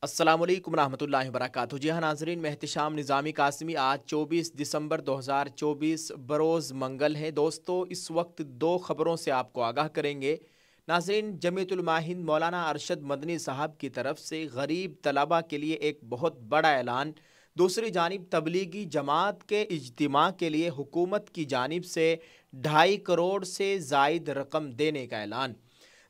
अस्सलाम वालेकुम रहमतुल्लाहि व बरकातुहू। जी हाँ नाजरीन, मैं एहतिशाम निज़ामी कासमी। आज 24 दिसंबर 2024 बरोज़ मंगल है। दोस्तों, इस वक्त दो ख़बरों से आपको आगाह करेंगे। नाजरीन, जमीयतुल माहिंद मौलाना अरशद मदनी साहब की तरफ से गरीब तलबा के लिए एक बहुत बड़ा ऐलान। दूसरी जानिब तबलीगी जमात के इज्तिमा के लिए हुकूमत की जानिब से 2.5 करोड़ से ज़ायद रकम देने का ऐलान।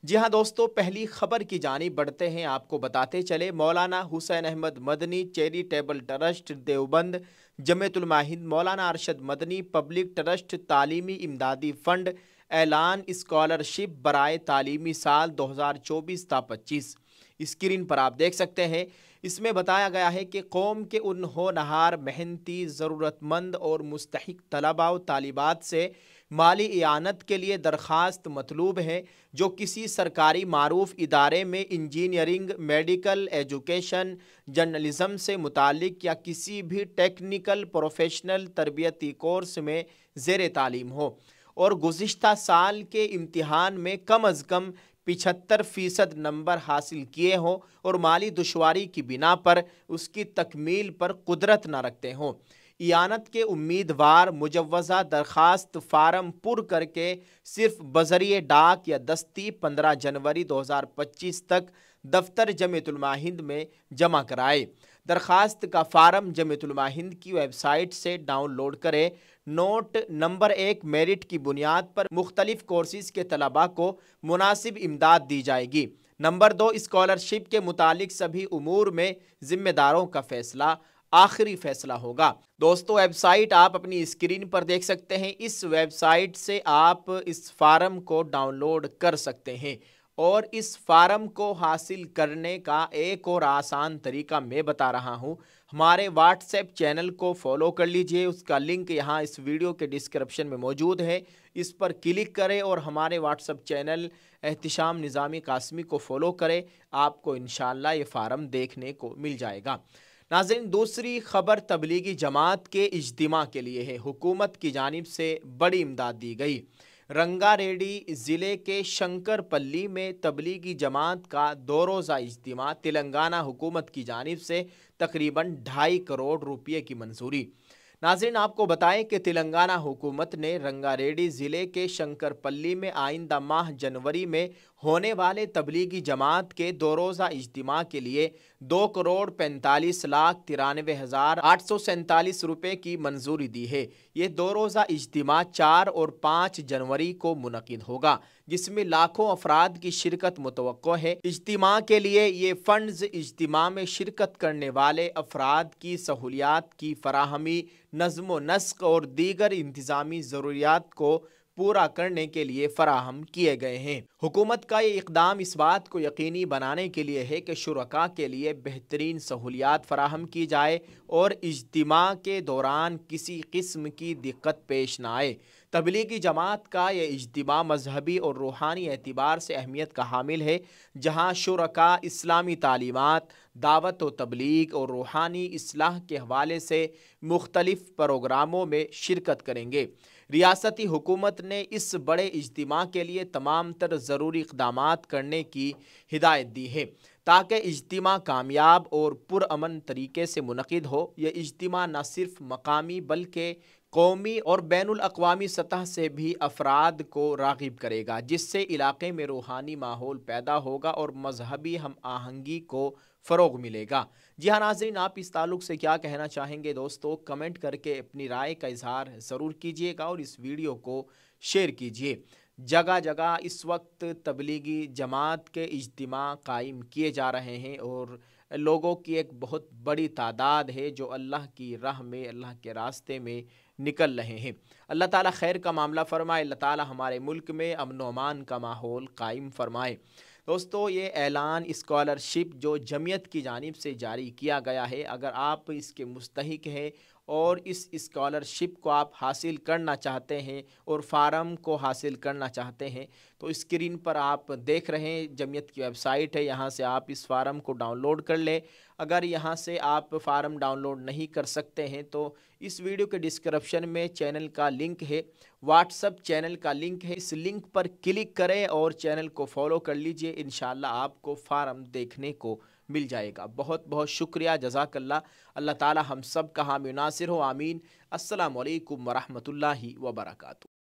जी हाँ दोस्तों, पहली खबर की जानिब बढ़ते हैं। आपको बताते चले, मौलाना हुसैन अहमद मदनी चैरिटेबल ट्रस्ट देवबंद, जमीयतुल माहिंद मौलाना अरशद मदनी पब्लिक ट्रस्ट तालीमी इमदादी फंड ऐलान स्कॉलरशिप बराए तालीमी साल 2024-25। स्क्रीन पर आप देख सकते हैं। इसमें बताया गया है कि कौम के उन होनहार, मेहनती, ज़रूरतमंद और मुस्तहिक तलबा व तालिबात से माली इआनत के लिए दरख्वास्त मतलूब है जो किसी सरकारी मारूफ इदारे में इंजीनियरिंग, मेडिकल, एजुकेशन, जर्नलिज्म से मुतालिक या किसी भी टेक्निकल प्रोफेशनल तरबियती कोर्स में ज़ेर तालीम हो और गुज़िश्ता साल के इम्तिहान में कम अज़ कम 75% नंबर हासिल किए हों और माली दुश्वारी की बिना पर उसकी तकमील पर कुदरत न रखते हों। इयानत के उम्मीदवार मुजव्वज़ा दरख्वास्त फ़ारम पुर करके सिर्फ बज़रिए डाक या दस्ती 15 जनवरी 2025 तक दफ्तर जमीयतुल माहिंद में जमा कराए। दरख्वास्त का फ़ारम जमीयतुल माहिंद की वेबसाइट से डाउनलोड करें। नोट नंबर 1, मेरिट की बुनियाद पर मुख्तलिफ कोर्सेज़ के तलबा को मुनासिब इमदाद दी जाएगी। नंबर 2, स्कॉलरशिप के मुतालिक सभी उमूर में ज़िम्मेदारों का फ़ैसला आखिरी फैसला होगा। दोस्तों, वेबसाइट आप अपनी स्क्रीन पर देख सकते हैं। इस वेबसाइट से आप इस फार्म को डाउनलोड कर सकते हैं और इस फार्म को हासिल करने का एक और आसान तरीका मैं बता रहा हूं। हमारे व्हाट्सएप चैनल को फॉलो कर लीजिए, उसका लिंक यहाँ इस वीडियो के डिस्क्रिप्शन में मौजूद है। इस पर क्लिक करें और हमारे व्हाट्सएप चैनल एहतिशाम निज़ामी कासमी को फॉलो करें। आपको इंशाअल्लाह ये फार्म देखने को मिल जाएगा। नाज़रीन, दूसरी खबर तबलीगी जमात के इज्तिमा के लिए है। हुकूमत की जानिब से बड़ी इमदाद दी गई। रंगारेड्डी ज़िले के शंकरपल्ली में तबलीगी जमात का 2 रोज़ा इज्तिमा, तेलंगाना हुकूमत की जानिब से तकरीबन 2.5 करोड़ रुपये की मंजूरी। नाज़रीन, आपको बताएं कि तेलंगाना हुकूमत ने रंगारेड्डी ज़िले के शंकरपल्ली में आइंदा माह जनवरी में होने वाले तबलीगी जमात के 2 रोज़ा इज्तिमा के लिए 2,45,93,847 रुपये की मंजूरी दी है। ये 2 रोज़ा इज्तिमा 4 और 5 जनवरी को मुनक़िद होगा, जिसमें लाखों अफराद की शिरकत मुतवक्को है। इज्तिमा के लिए ये फ़ंड्स इज्तिमा में शिरकत करने वाले अफराद की सहूलियात की फराहमी, नज़्म व नस्क और दीगर इंतज़ामी ज़रूरियात को पूरा करने के लिए फराहम किए गए हैं। हुकूमत का ये इक़दाम इस बात को यकीनी बनाने के लिए है कि शुरका के लिए बेहतरीन सहूलियात फराहम की जाए और इज्तिमा के दौरान किसी किस्म की दिक्कत पेश न आए। तबलीगी जमात का ये इज्तिमा मजहबी और रूहानी एतबार से अहमियत का हामिल है, जहाँ शुरका इस्लामी तालीमात, दावत व तबलीग और रूहानी इस्लाह के हवाले से मुख्तलिफ प्रोग्रामों में शिरकत करेंगे। रियासती हुकूमत ने इस बड़े इज्तिमा के लिए तमाम तर ज़रूरी इक़दामात करने की हिदायत दी है ताकि इज्तिमा कामयाब और पुरअमन तरीके से मुनक़िद हो। यह इज्तिमा न सिर्फ मकामी बल्कि कौमी और बैनुल अक़वामी सतह से भी अफराद को राग़िब करेगा, जिससे इलाक़े में रूहानी माहौल पैदा होगा और मजहबी हम आहंगी को फ़रोग़ मिलेगा। जी हाँ नाज़रीन, आप इस ताल्लुक़ से क्या कहना चाहेंगे दोस्तों? कमेंट करके अपनी राय का इज़हार ज़रूर कीजिएगा और इस वीडियो को शेयर कीजिए। जगह जगह इस वक्त तबलीगी जमात के इज्तिमा कायम किए जा रहे हैं और लोगों की एक बहुत बड़ी तादाद है जो अल्लाह की राह में, अल्लाह के रास्ते में निकल रहे हैं। अल्लाह ताला खैर का मामला फ़रमाए। अल्लाह ताला हमारे मुल्क में अमन व अमान का माहौल कायम फ़रमाए। दोस्तों, ये ऐलान स्कॉलरशिप जो जमीयत की जानिब से जारी किया गया है, अगर आप इसके मुस्तहिक हैं और इस स्कॉलरशिप को आप हासिल करना चाहते हैं और फार्म को हासिल करना चाहते हैं, तो स्क्रीन पर आप देख रहे हैं जमीयत की वेबसाइट है, यहाँ से आप इस फार्म को डाउनलोड कर लें। अगर यहाँ से आप फार्म डाउनलोड नहीं कर सकते हैं तो इस वीडियो के डिस्क्रिप्शन में चैनल का लिंक है, व्हाट्सएप चैनल का लिंक है। इस लिंक पर क्लिक करें और चैनल को फॉलो कर लीजिए। इंशाअल्लाह आपको फार्म देखने को مل جائے گا۔ بہت بہت شکریہ، جزاک اللہ۔ اللہ تعالی ہم سب کا حامی و ناصر ہو، آمین۔ السلام علیکم ورحمۃ اللہ وبرکاتہ۔